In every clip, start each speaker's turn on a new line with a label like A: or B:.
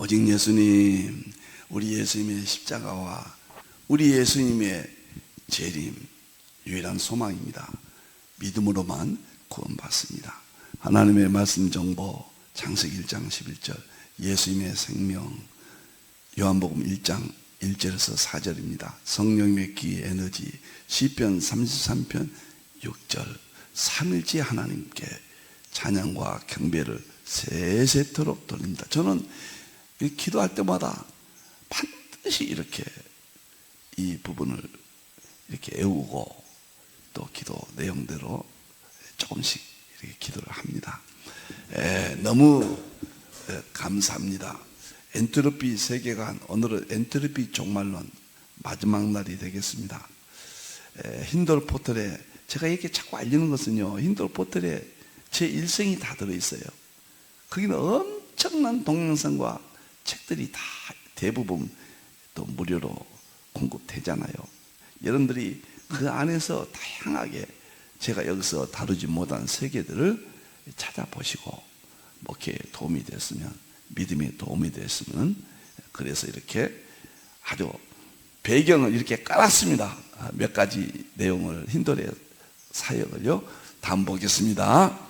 A: 오직 예수님, 우리 예수님의 십자가와 우리 예수님의 재림, 유일한 소망입니다. 믿음으로만 구원받습니다. 하나님의 말씀 정보, 창세기 1장 11절, 예수님의 생명, 요한복음 1장 1절에서 4절입니다. 성령님의 기 에너지, 시편 33편 6절, 삼일째 하나님께 찬양과 경배를 세세토록 돌립니다. 저는 기도할 때마다 반드시 이렇게 이 부분을 이렇게 외우고 또 기도 내용대로 조금씩 이렇게 기도를 합니다. 너무 감사합니다. 엔트로피 세계관, 오늘은 엔트로피 종말론 마지막 날이 되겠습니다. 힌돌 포털에 제가 이렇게 자꾸 알리는 것은요, 힌돌 포털에 제 일생이 다 들어있어요. 거기는 엄청난 동영상과 책들이 다 대부분 또 무료로 공급되잖아요. 여러분들이 그 안에서 다양하게 제가 여기서 다루지 못한 세계들을 찾아보시고 목회에 도움이 됐으면, 믿음에 도움이 됐으면, 그래서 이렇게 아주 배경을 이렇게 깔았습니다. 몇 가지 내용을 힌돌의 사역을요. 다음 보겠습니다.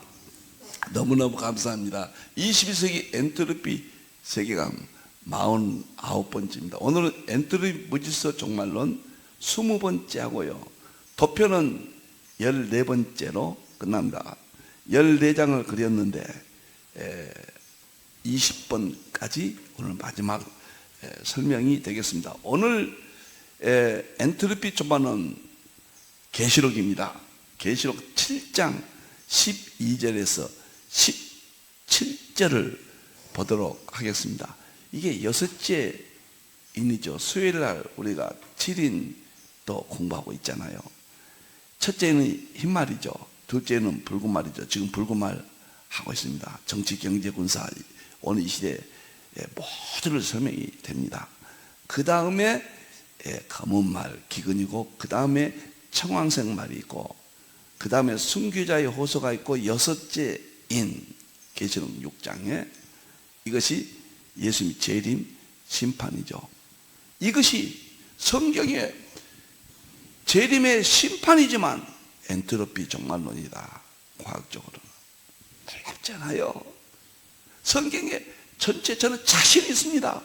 A: 너무너무 감사합니다. 21세기 엔트로피 세계관 49번째입니다. 오늘은 엔트로피 무질서 종말론 20번째 하고요. 도표는 14번째로 끝납니다. 14장을 그렸는데 20번까지 오늘 마지막 설명이 되겠습니다. 오늘 엔트로피 종말론 계시록입니다. 계시록 7장 12절에서 17절을 보도록 하겠습니다. 이게 6째 인이죠. 수요일날 우리가 7인 또 공부하고 있잖아요. 첫째는 흰말이죠. 둘째는 붉은말이죠. 지금 붉은말 하고 있습니다. 정치, 경제, 군사, 오늘 이 시대에 모두를 설명이 됩니다. 그 다음에 검은말, 기근이고, 그 다음에 청황색 말이 있고, 그 다음에 순교자의 호소가 있고, 6째 인, 계시록 6장에 이것이 예수님의 재림, 심판이죠. 이것이 성경의 재림의 심판이지만 엔트로피 종말론이다. 과학적으로는 놀랍잖아요. 성경의 전체, 저는 자신 있습니다.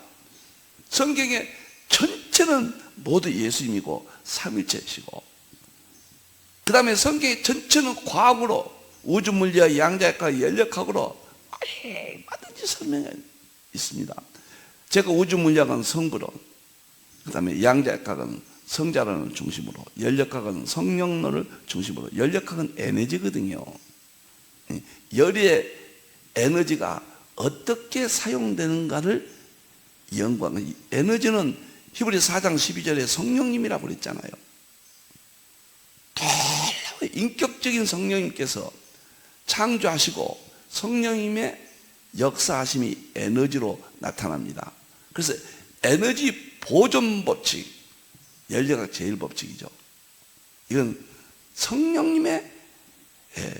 A: 성경의 전체는 모두 예수님이고 삼일체시고, 그 다음에 성경의 전체는 과학으로, 우주물리학, 양자역학, 연력학으로 얼마든지 설명이 있습니다. 제가 우주물리학은 성부론, 그 다음에 양자역학은 성자론을 중심으로, 연력학은 성령론을 중심으로, 연력학은 에너지거든요. 열의 에너지가 어떻게 사용되는가를 연구하는, 에너지는 히브리 4장 12절에 성령님이라고 그랬잖아요. 인격적인 성령님께서 창조하시고 성령님의 역사하심이 에너지로 나타납니다. 그래서 에너지 보존 법칙, 연력학 제일 법칙이죠. 이건 성령님의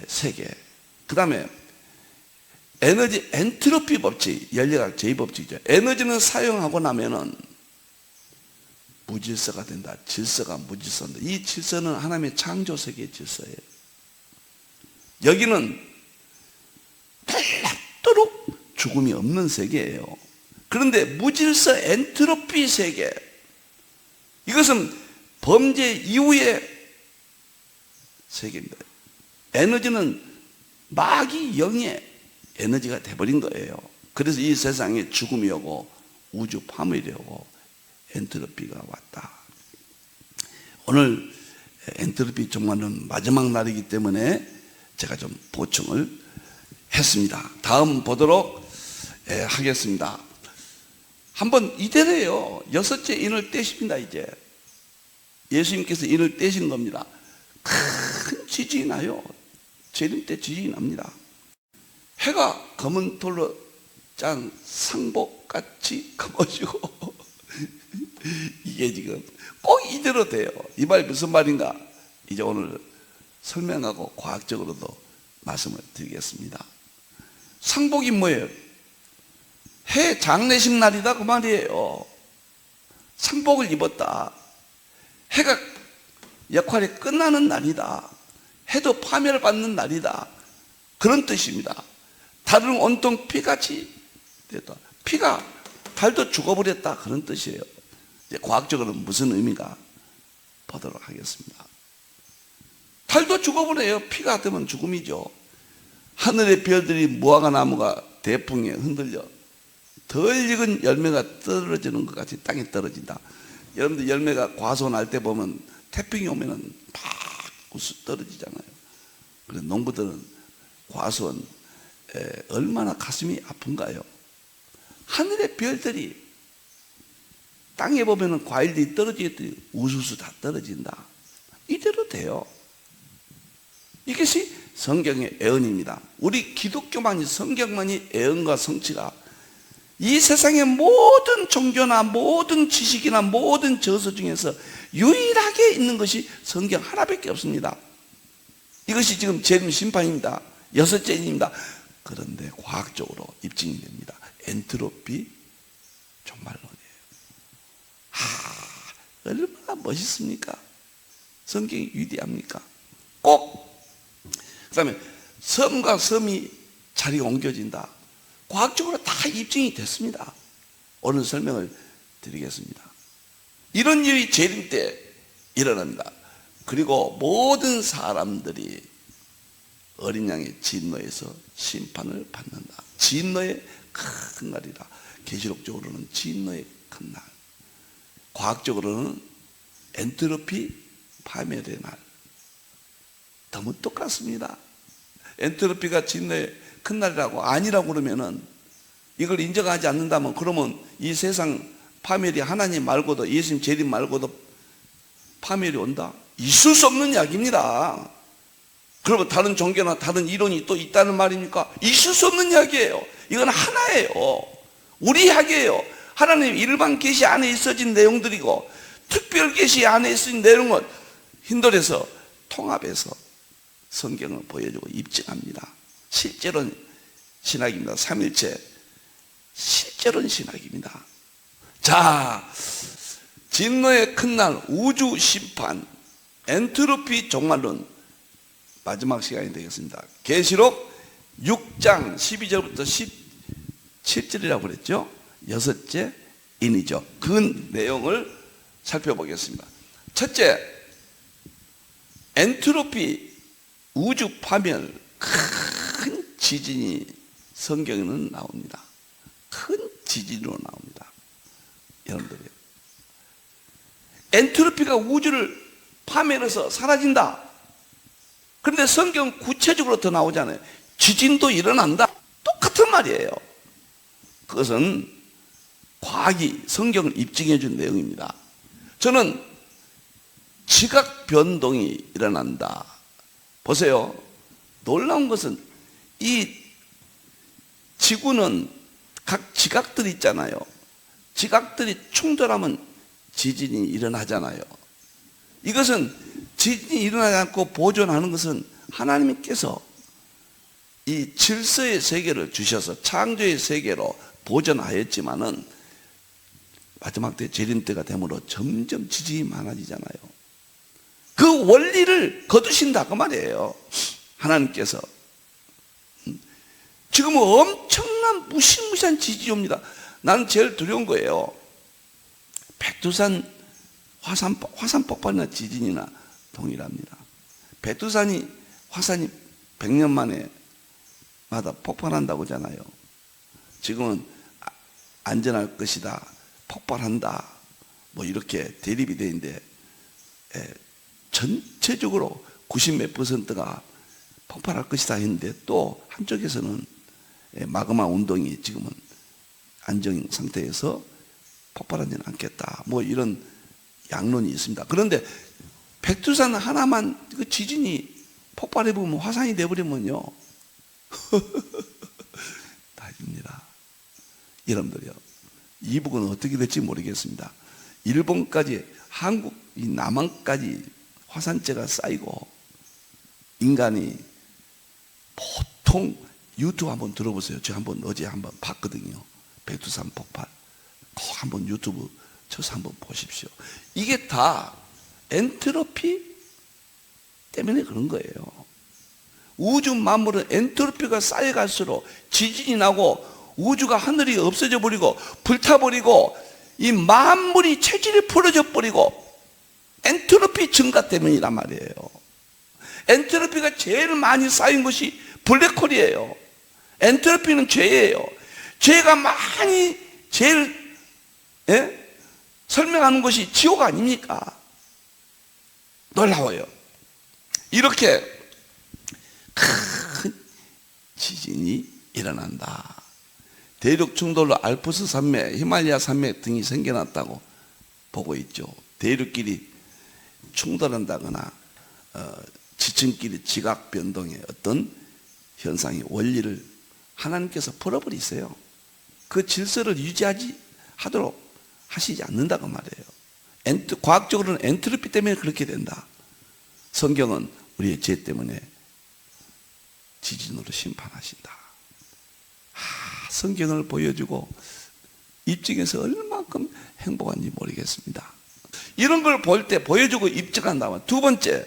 A: 세계. 그 다음에 에너지 엔트로피 법칙, 연력학 제일 법칙이죠. 에너지는 사용하고 나면은 무질서가 된다. 질서가 무질서인데, 이 질서는 하나님의 창조 세계의 질서예요. 여기는 놀랍도록 죽음이 없는 세계예요. 그런데 무질서 엔트로피 세계, 이것은 범죄 이후의 세계입니다. 에너지는 마귀 영의 에너지가 돼버린 거예요. 그래서 이 세상에 죽음이 오고 우주 파멸이 오고 엔트로피가 왔다. 오늘 엔트로피 종말은 마지막 날이기 때문에 제가 좀 보충을 했습니다. 다음 보도록 하겠습니다. 한번 이대로예요. 6째 인을 떼십니다. 이제 예수님께서 인을 떼신 겁니다. 큰 지진이 나요. 재림 때 지진이 납니다. 해가 검은 돌로 짠 상복같이 검어지고 이게 지금 꼭 이대로 돼요. 이 말이 무슨 말인가? 이제 오늘 설명하고 과학적으로도 말씀을 드리겠습니다. 상복이 뭐예요? 해 장례식 날이다 그 말이에요. 상복을 입었다. 해가 역할이 끝나는 날이다. 해도 파멸을 받는 날이다. 그런 뜻입니다. 달은 온통 피같이 됐다. 피가 달도 죽어버렸다. 그런 뜻이에요. 이제 과학적으로는 무슨 의미가 보도록 하겠습니다. 달도 죽어버려요. 피가 되면 죽음이죠. 하늘의 별들이 무화과 나무가 대풍에 흔들려 덜 익은 열매가 떨어지는 것 같이 땅에 떨어진다. 여러분들 열매가 과수 날 때 보면 태풍이 오면은 팍 떨어지잖아요. 그래서 농부들은 과수원 얼마나 가슴이 아픈가요? 하늘의 별들이 땅에 보면은 과일들이 떨어지겠더니 우수수 다 떨어진다. 이대로 돼요. 이것이 성경의 애언입니다. 우리 기독교만이, 성경만이 애언과 성취가, 이 세상의 모든 종교나 모든 지식이나 모든 저서 중에서 유일하게 있는 것이 성경 하나밖에 없습니다. 이것이 지금 재림 심판입니다. 여섯째입니다. 그런데 과학적으로 입증이 됩니다. 엔트로피 종말론이에요. 얼마나 멋있습니까? 성경이 위대합니까? 꼭 그 다음에 섬과 섬이 자리가 옮겨진다. 과학적으로 다 입증이 됐습니다. 오늘 설명을 드리겠습니다. 이런 일이 재림 때 일어납니다. 그리고 모든 사람들이 어린 양의 진노에서 심판을 받는다. 진노의 큰 날이다. 계시록적으로는 진노의 큰 날, 과학적으로는 엔트로피 파멸의 날. 너무 똑같습니다. 엔트로피가 진노의 큰 날이라고 아니라고 그러면은, 이걸 인정하지 않는다면, 그러면 이 세상 파멸이 하나님 말고도, 예수님 재림 말고도 파멸이 온다? 있을 수 없는 이야기입니다. 그러면 다른 종교나 다른 이론이 또 있다는 말입니까? 있을 수 없는 이야기예요. 이건 하나예요. 우리 이야기예요. 하나님 일반 계시 안에 있어진 내용들이고, 특별 계시 안에 있어진 내용은 힌돌에서 통합해서 성경을 보여주고 입증합니다. 실제로는 신학입니다. 삼일체 실제로는 신학입니다. 자, 진노의 큰 날, 우주 심판, 엔트로피 종말론, 마지막 시간이 되겠습니다. 계시록 6장 12절부터 17절이라고 그랬죠. 여섯째 인이죠. 그 내용을 살펴보겠습니다. 첫째, 엔트로피, 우주 파멸, 큰 지진이 성경에는 나옵니다. 큰 지진으로 나옵니다. 여러분들이 엔트로피가 우주를 파멸해서 사라진다. 그런데 성경 구체적으로 더 나오잖아요. 지진도 일어난다. 똑같은 말이에요. 그것은 과학이 성경을 입증해 준 내용입니다. 저는 지각 변동이 일어난다. 보세요. 놀라운 것은 이 지구는 각 지각들이 있잖아요. 지각들이 충돌하면 지진이 일어나잖아요. 이것은 지진이 일어나지 않고 보존하는 것은 하나님께서 이 질서의 세계를 주셔서 창조의 세계로 보존하였지만은 마지막 때 재림 때가 되므로 점점 지진이 많아지잖아요. 그 원리를 거두신다 그 말이에요. 하나님께서. 지금은 엄청난 무시무시한 지진이 옵니다. 나는 제일 두려운 거예요. 백두산 화산 폭발이나 지진이나 동일합니다. 백두산이 화산이 100년 만에 마다 폭발한다고 하잖아요. 지금은 안전할 것이다, 폭발한다, 뭐 이렇게 대립이 되어 있는데, 전체적으로 90몇 %가 폭발할 것이다 했는데, 또 한쪽에서는 마그마 운동이 지금은 안정 상태에서 폭발하지는 않겠다, 뭐 이런 양론이 있습니다. 그런데 백두산 하나만 그 지진이 폭발해보면 화산이 돼버리면요 다입니다. 여러분들요, 이북은 어떻게 될지 모르겠습니다. 일본까지, 한국, 이 남한까지 화산재가 쌓이고, 인간이 보통, 유튜브 한번 들어보세요. 제가 어제 한번 봤거든요. 백두산 폭발. 꼭 한번 유튜브 쳐서 한번 보십시오. 이게 다 엔트로피 때문에 그런 거예요. 우주 만물은 엔트로피가 쌓여갈수록 지진이 나고 우주가 하늘이 없어져 버리고 불타버리고 이 만물이 체질이 풀어져 버리고 엔트로피 증가 때문이란 말이에요. 엔트로피가 제일 많이 쌓인 것이 블랙홀이에요. 엔트로피는 죄예요. 죄가 많이 제일 설명하는 것이 지옥 아닙니까? 놀라워요. 이렇게 큰 지진이 일어난다. 대륙 충돌로 알프스 산맥, 히말라야 산맥 등이 생겨났다고 보고 있죠. 대륙끼리 충돌한다거나 지층끼리 지각 변동의 어떤 현상이 원리를 하나님께서 풀어버리세요. 그 질서를 하도록 하시지 않는다고 말이에요. 과학적으로는 엔트로피 때문에 그렇게 된다. 성경은 우리의 죄 때문에 지진으로 심판하신다. 성경을 보여주고 입증해서 얼마큼 행복한지 모르겠습니다. 이런 걸 볼 때 보여주고 입증한다면, 두 번째,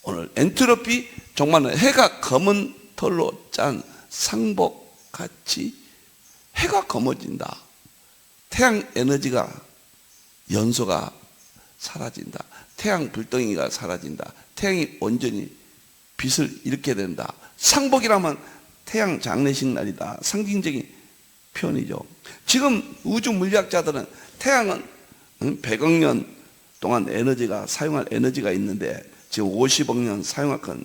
A: 오늘 엔트로피, 정말은 해가 검은 털로 짠 상복같이 해가 검어진다. 태양 에너지가, 연소가 사라진다. 태양 불덩이가 사라진다. 태양이 온전히 빛을 잃게 된다. 상복이라면 태양 장례식 날이다. 상징적인 표현이죠. 지금 우주 물리학자들은 태양은 100억 년 동안 사용할 에너지가 있는데 지금 50억 년 사용할 건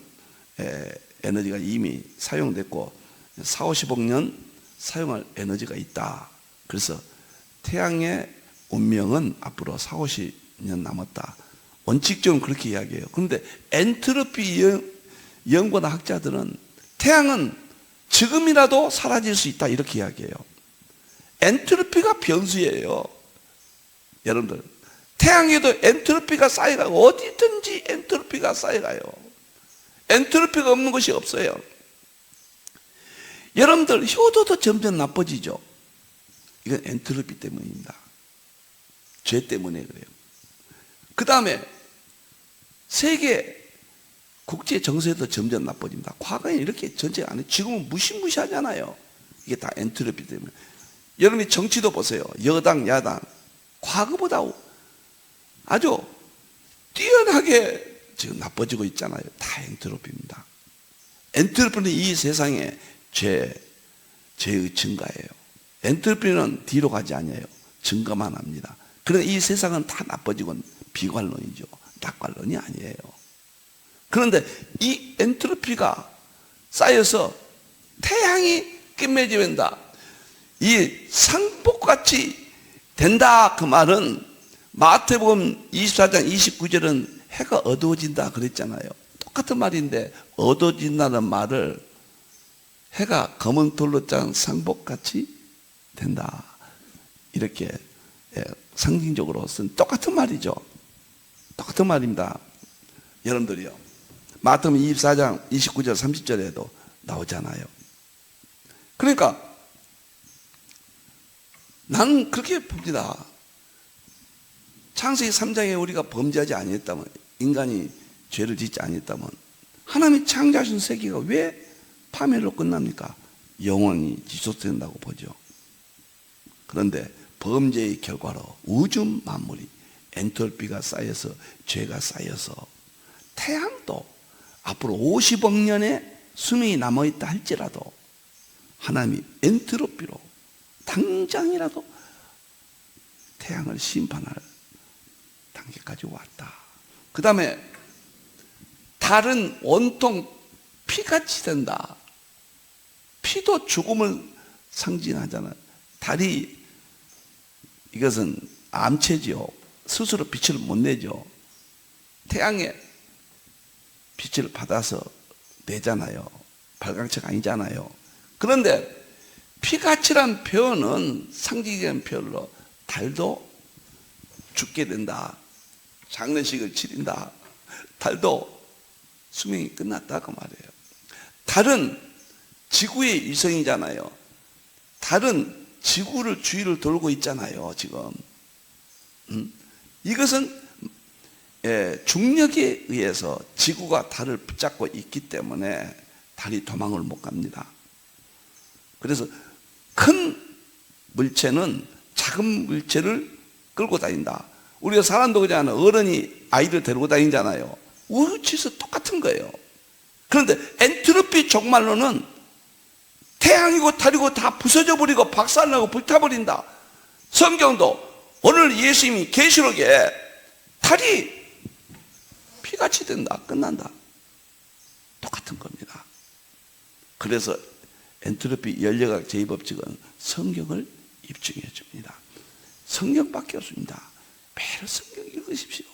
A: 에너지가 이미 사용됐고 40~50억 년 사용할 에너지가 있다. 그래서 태양의 운명은 앞으로 40~50년 남았다. 원칙적으로 그렇게 이야기해요. 그런데 엔트로피 연구원 학자들은 태양은 지금이라도 사라질 수 있다 이렇게 이야기해요. 엔트로피가 변수예요. 여러분들, 태양에도 엔트로피가 쌓여가고 어디든지 엔트로피가 쌓여가요. 엔트로피가 없는 것이 없어요. 여러분들, 효도도 점점 나빠지죠. 이건 엔트로피 때문입니다. 죄 때문에 그래요. 그 다음에 세계 국제 정세도 점점 나빠집니다. 과거에 이렇게 전쟁 안 해요. 지금은 무시무시하잖아요. 이게 다 엔트로피 때문에. 여러분이 정치도 보세요. 여당, 야당. 과거보다 아주 뛰어나게 지금 나빠지고 있잖아요. 다 엔트로피입니다. 엔트로피는 이 세상의 죄의 증가예요. 엔트로피는 뒤로 가지 않아요. 증가만 합니다. 그런데 이 세상은 다 나빠지고 비관론이죠. 낙관론이 아니에요. 그런데 이 엔트로피가 쌓여서 태양이 끝맺어진다. 이 상복같이 된다. 그 말은 마태복음 24장 29절은 해가 어두워진다 그랬잖아요. 똑같은 말인데 어두워진다는 말을 해가 검은 돌로 짠 상복같이 된다. 이렇게 상징적으로 쓴 똑같은 말이죠. 똑같은 말입니다. 여러분들이요. 마태복음 24장 29절 30절에도 나오잖아요. 그러니까 나는 그렇게 봅니다. 창세기 3장에 우리가 범죄하지 아니했다면, 인간이 죄를 짓지 아니했다면 하나님이 창조하신 세계가 왜 파멸로 끝납니까? 영원히 지속된다고 보죠. 그런데 범죄의 결과로 우주 만물이 엔트로피가 쌓여서 죄가 쌓여서 태양도 앞으로 50억 년의 수명이 남아있다 할지라도 하나님이 엔트로피로 당장이라도 태양을 심판할 단계까지 왔다. 그 다음에 달은 온통 피같이 된다. 피도 죽음을 상징하잖아요. 달이, 이것은 암체지요. 스스로 빛을 못 내죠. 태양의 빛을 받아서 내잖아요. 발광체가 아니잖아요. 그런데 피같이란 표현은 상징적인 표현으로 달도 죽게 된다. 장례식을 치른다. 달도 수명이 끝났다고 말해요. 달은 지구의 위성이잖아요. 달은 지구를 주위를 돌고 있잖아요, 지금. 이것은 중력에 의해서 지구가 달을 붙잡고 있기 때문에 달이 도망을 못 갑니다. 그래서 큰 물체는 작은 물체를 끌고 다닌다. 우리가 사람도 그러잖아요. 어른이 아이들 데리고 다니잖아요. 우주에서 똑같은 거예요. 그런데 엔트로피 종말론은 태양이고 달이고 다 부서져 버리고 박살나고 불타버린다. 성경도 오늘 예수님이 계시록에 달이 피같이 된다. 끝난다. 똑같은 겁니다. 그래서 엔트로피 연력학 제2법칙은 성경을 입증해 줍니다. 성경밖에 없습니다. 매일 성경 읽으십시오.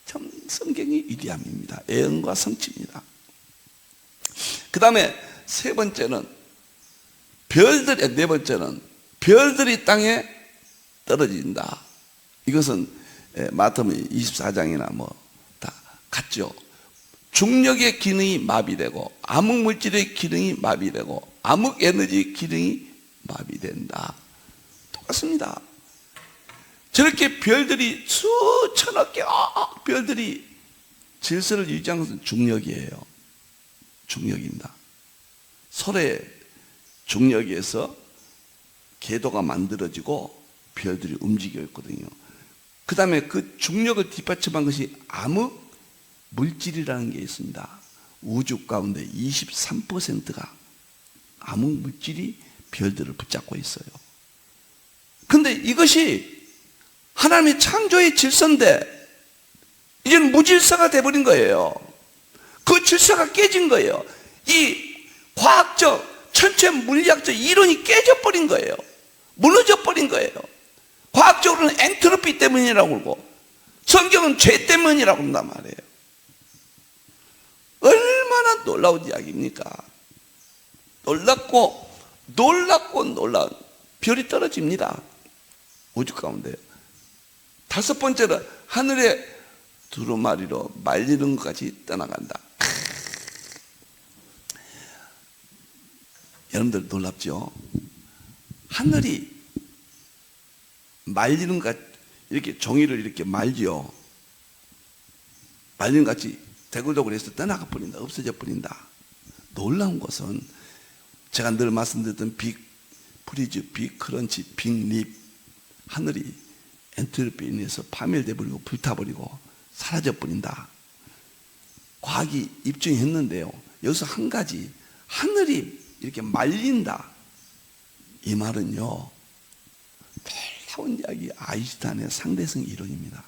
A: 참 성경이 위대함입니다. 애언과 성취입니다. 그 다음에 세 번째는 네 번째는 별들이 땅에 떨어진다. 이것은 마태복음 24장이나 뭐 다 같죠. 중력의 기능이 마비되고 암흑물질의 기능이 마비되고 암흑에너지 기능이 마비된다. 똑같습니다. 저렇게 별들이 수천억 개 별들이 질서를 유지하는 것은 중력이에요. 중력입니다. 설의 중력에서 궤도가 만들어지고 별들이 움직여 있거든요. 그 다음에 그 중력을 뒷받침한 것이 암흑 물질이라는 게 있습니다. 우주 가운데 23%가 암흑 물질이 별들을 붙잡고 있어요. 근데 이것이 하나님의 창조의 질서인데 이제는 무질서가 돼버린 거예요. 그 질서가 깨진 거예요. 이 과학적, 천체 물리학적 이론이 깨져버린 거예요. 무너져버린 거예요. 과학적으로는 엔트로피 때문이라고 그러고 성경은 죄 때문이라고 한단 말이에요. 얼마나 놀라운 이야기입니까? 놀랍고 놀라운 별이 떨어집니다. 우주 가운데. 다섯 번째는 하늘의 두루마리로 말리는 것까지 떠나간다. 여러분들 놀랍죠? 하늘이 말리는 것, 이렇게 종이를 이렇게 말죠. 말리는 것 같이 대굴대굴해서 떠나가 버린다. 없어져 버린다. 놀라운 것은 제가 늘 말씀드렸던 빅 프리즈, 빅 크런치, 빅 립. 하늘이 엔트로피에 인해서 파멸돼 버리고 불타버리고 사라져 버린다. 과학이 입증했는데요. 여기서 한 가지, 하늘이 이렇게 말린다. 이 말은요, 놀라운 이야기, 아인슈타인의 상대성 이론입니다.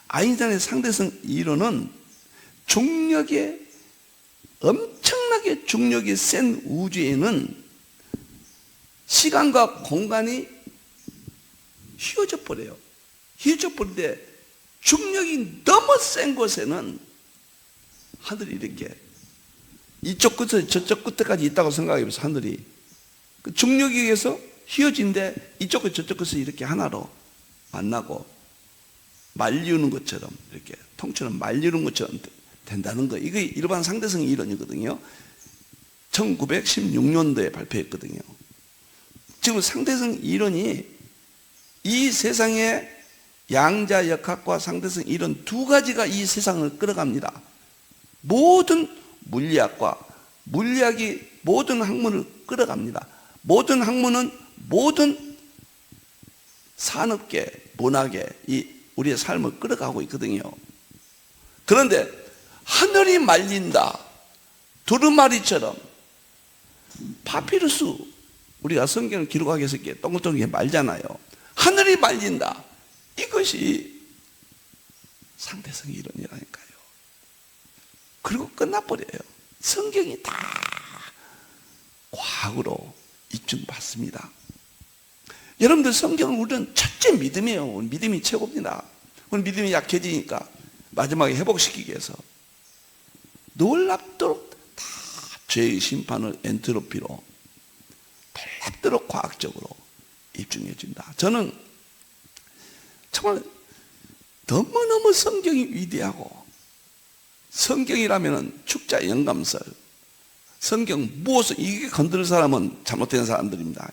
A: 아인슈타인의 상대성 이론은 중력의, 엄청나게 중력이 센 우주에는 시간과 공간이 휘어져 버려요. 휘어져 버리는데 중력이 너무 센 곳에는 하늘이 이렇게 이쪽 끝에서 저쪽 끝에까지 있다고 생각해보세요. 하늘이 그 중력에 의해서 휘어진데 이쪽 끝 저쪽 끝에서 이렇게 하나로 만나고 말리우는 것처럼 이렇게 통째로 말리우는 것처럼 된다는 거. 이게 일반 상대성 이론이거든요. 1916년도에 발표했거든요. 지금 상대성 이론이 이 세상의 양자역학과 상대성 이론 두 가지가 이 세상을 끌어갑니다. 모든 물리학과 물리학이 모든 학문을 끌어갑니다. 모든 학문은 모든 산업계, 문화계, 이 우리의 삶을 끌어가고 있거든요. 그런데 하늘이 말린다. 두루마리처럼 파피루스, 우리가 성경을 기록하기 위해서 이렇게 동글동글하게 말잖아요. 하늘이 말린다. 이것이 상대성 이론이라니까요. 그리고 끝나버려요. 성경이 다 과학으로 입증받습니다. 여러분들 성경은 우리는 첫째 믿음이에요. 믿음이 최고입니다. 우리 믿음이 약해지니까 마지막에 회복시키기 위해서 놀랍도록 다 죄의 심판을 엔트로피로 놀랍도록 과학적으로 입증해 준다. 저는 정말 너무너무 성경이 위대하고 성경이라면 축자 영감설, 성경 무엇을 이게 건드릴 사람은 잘못된 사람들입니다.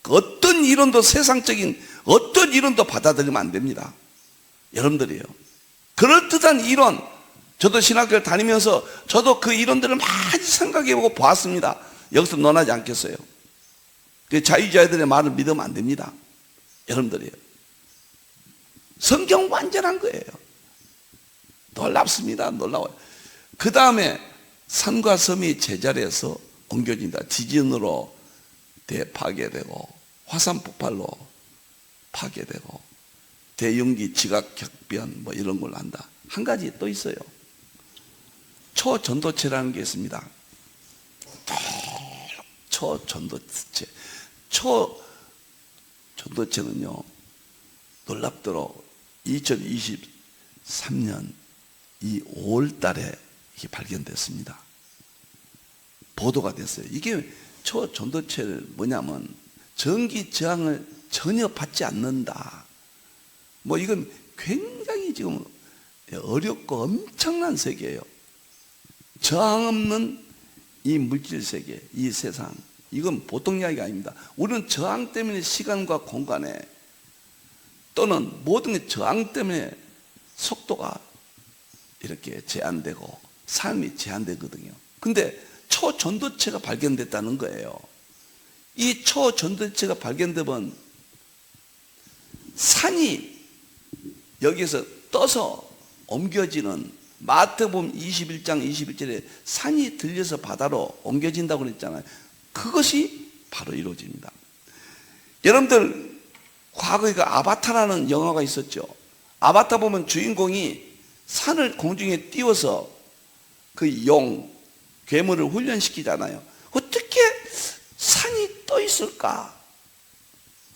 A: 어떤 이론도 세상적인 어떤 이론도 받아들이면 안 됩니다. 여러분들이요. 그럴듯한 이론, 저도 신학교를 다니면서 저도 그 이론들을 많이 생각해보고 보았습니다. 여기서 논하지 않겠어요. 그 자유자애들의 말을 믿으면 안 됩니다. 여러분들이요. 성경 완전한 거예요. 놀랍습니다. 놀라워요. 그 다음에 산과 섬이 제자리에서 옮겨진다. 지진으로 대파괴되고 화산 폭발로 파괴되고 대용기 지각 격변 뭐 이런 걸로 한다. 한 가지 또 있어요. 초전도체라는 게 있습니다. 초전도체. 초전도체는요, 놀랍도록 2023년 이 5월 달에 이게 발견됐습니다. 보도가 됐어요. 이게 초전도체를 뭐냐면 전기 저항을 전혀 받지 않는다. 뭐 이건 굉장히 지금 어렵고 엄청난 세계예요. 저항 없는 이 물질 세계, 이 세상, 이건 보통 이야기가 아닙니다. 우리는 저항 때문에 시간과 공간에 또는 모든 게 저항 때문에 속도가 이렇게 제한되고 삶이 제한되거든요. 근데 초전도체가 발견됐다는 거예요. 이 초전도체가 발견되면 산이 여기서 떠서 옮겨지는, 마태복음 21장 21절에 산이 들려서 바다로 옮겨진다고 그랬잖아요. 그것이 바로 이루어집니다. 여러분들 과거에 그 아바타라는 영화가 있었죠. 아바타 보면 주인공이 산을 공중에 띄워서 그 괴물을 훈련시키잖아요. 어떻게 산이 떠 있을까?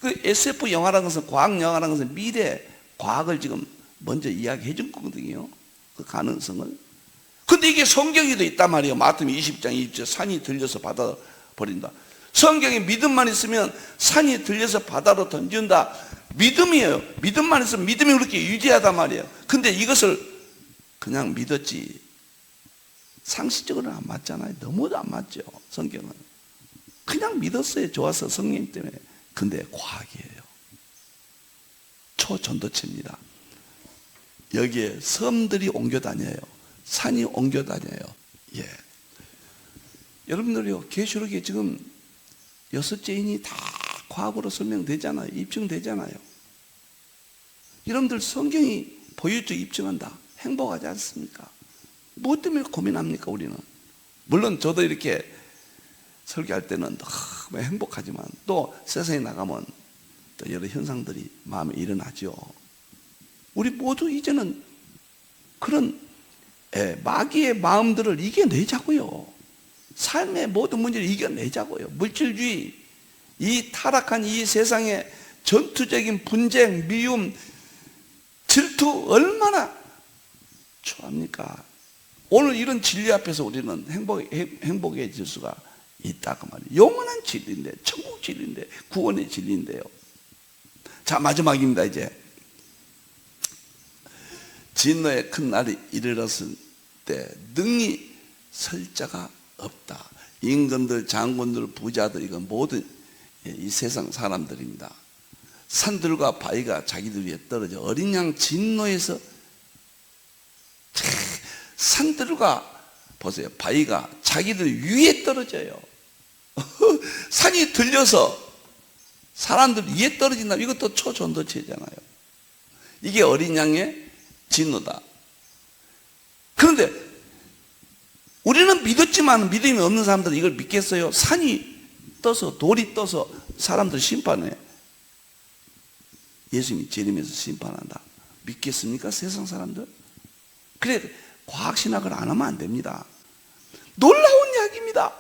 A: 그 SF 영화라는 것은, 과학 영화라는 것은 미래 과학을 지금 먼저 이야기해 준 거거든요. 그 가능성을. 근데 이게 성경에도 있단 말이에요. 마태복음 20장 20절 산이 들려서 바다로 버린다. 성경에 믿음만 있으면 산이 들려서 바다로 던진다. 믿음이에요. 믿음만 있으면 믿음이 그렇게 유지하단 말이에요. 근데 이것을 그냥 믿었지 상식적으로는 안 맞잖아요. 너무도 안 맞죠. 성경은 그냥 믿었어요. 좋아서 성령 때문에. 근데 과학이에요. 초전도체입니다. 여기에 섬들이 옮겨 다녀요. 산이 옮겨 다녀요. 예. 여러분들이요, 계시록에 지금 6째 인이 다 과학으로 설명되잖아요. 입증되잖아요. 여러분들 성경이 보여줘 입증한다. 행복하지 않습니까? 무엇 때문에 고민합니까, 우리는? 물론 저도 이렇게 설교할 때는 너무 행복하지만 또 세상에 나가면 또 여러 현상들이 마음에 일어나죠. 우리 모두 이제는 그런 마귀의 마음들을 이겨내자고요. 삶의 모든 문제를 이겨내자고요. 물질주의, 이 타락한 이 세상의 전투적인 분쟁, 미움, 질투 얼마나 좋아합니까? 오늘 이런 진리 앞에서 우리는 행복해질 수가 있다고 말이에요. 영원한 진리인데, 천국 진리인데, 구원의 진리인데요. 자, 마지막입니다. 이제 진노의 큰 날이 이르렀을 때 능히 설 자가 없다. 임금들, 장군들, 부자들, 이건 모든 이 세상 사람들입니다. 산들과 바위가 자기들 위에 떨어져. 어린 양 진노에서 산들과 보세요, 바위가 자기들 위에 떨어져요. 산이 들려서 사람들 위에 떨어진다. 이것도 초전도체잖아요. 이게 어린 양의 진노다. 그런데 우리는 믿었지만 믿음이 없는 사람들은 이걸 믿겠어요? 산이 떠서, 돌이 떠서 사람들 심판해. 예수님이 재림해서 심판한다. 믿겠습니까? 세상 사람들? 그래, 과학신학을 안 하면 안 됩니다. 놀라운 이야기입니다.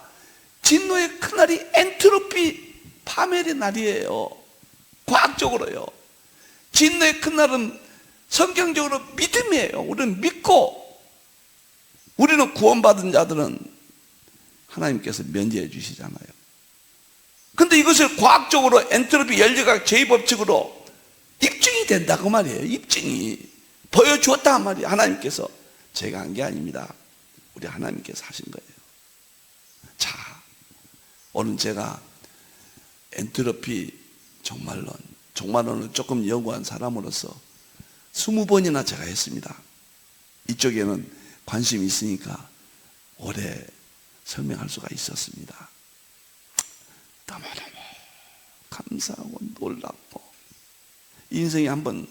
A: 진노의 큰 날이 엔트로피 파멸의 날이에요. 과학적으로요. 진노의 큰 날은 성경적으로 믿음이에요. 우리는 믿고, 우리는 구원받은 자들은 하나님께서 면제해 주시잖아요. 근데 이것을 과학적으로 엔트로피 연리학 제2법칙으로 입증이 된다고 말이에요. 입증이 보여주었다 말이에요. 하나님께서. 제가 한 게 아닙니다. 우리 하나님께서 하신 거예요. 오늘 제가 엔트로피 종말론을 조금 연구한 사람으로서 20번이나 제가 했습니다. 이쪽에는 관심이 있으니까 오래 설명할 수가 있었습니다. 너무너무 감사하고 놀랍고, 인생이 한번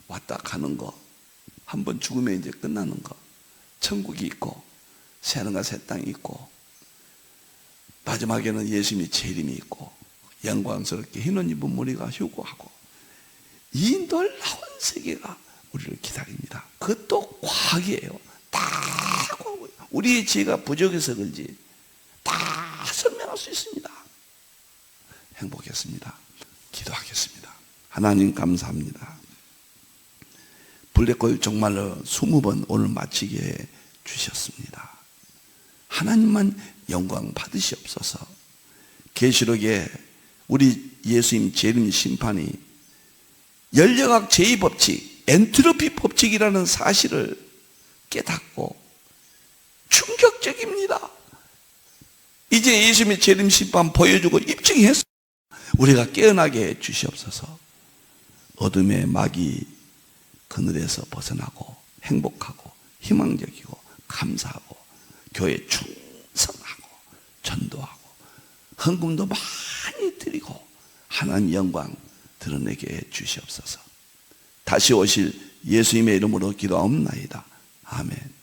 A: 왔다 가는 거, 한번 죽으면 이제 끝나는 거, 천국이 있고 새하늘과 새 땅이 있고 마지막에는 예수님의 재림이 있고 영광스럽게 흰옷 입은 무리가 휴거하고, 이 놀라운 세계가 우리를 기다립니다. 그것도 과학이에요. 다 과학이에요. 우리의 지혜가 부족해서 그런지 다 설명할 수 있습니다. 행복했습니다. 기도하겠습니다. 하나님 감사합니다. 블랙홀 정말로 20번 오늘 마치게 해 주셨습니다. 하나님만 영광 받으시옵소서. 계시록에 우리 예수님 재림 심판이 열역학 제2법칙, 엔트로피 법칙이라는 사실을 깨닫고 충격적입니다. 이제 예수님의 재림 심판 보여주고 입증했어. 우리가 깨어나게 해 주시옵소서. 어둠의 마귀 그늘에서 벗어나고 행복하고 희망적이고 감사하고 교회에 충성하고 전도하고 헌금도 많이 드리고 하나님 영광 드러내게 해 주시옵소서. 다시 오실 예수님의 이름으로 기도하옵나이다. 아멘.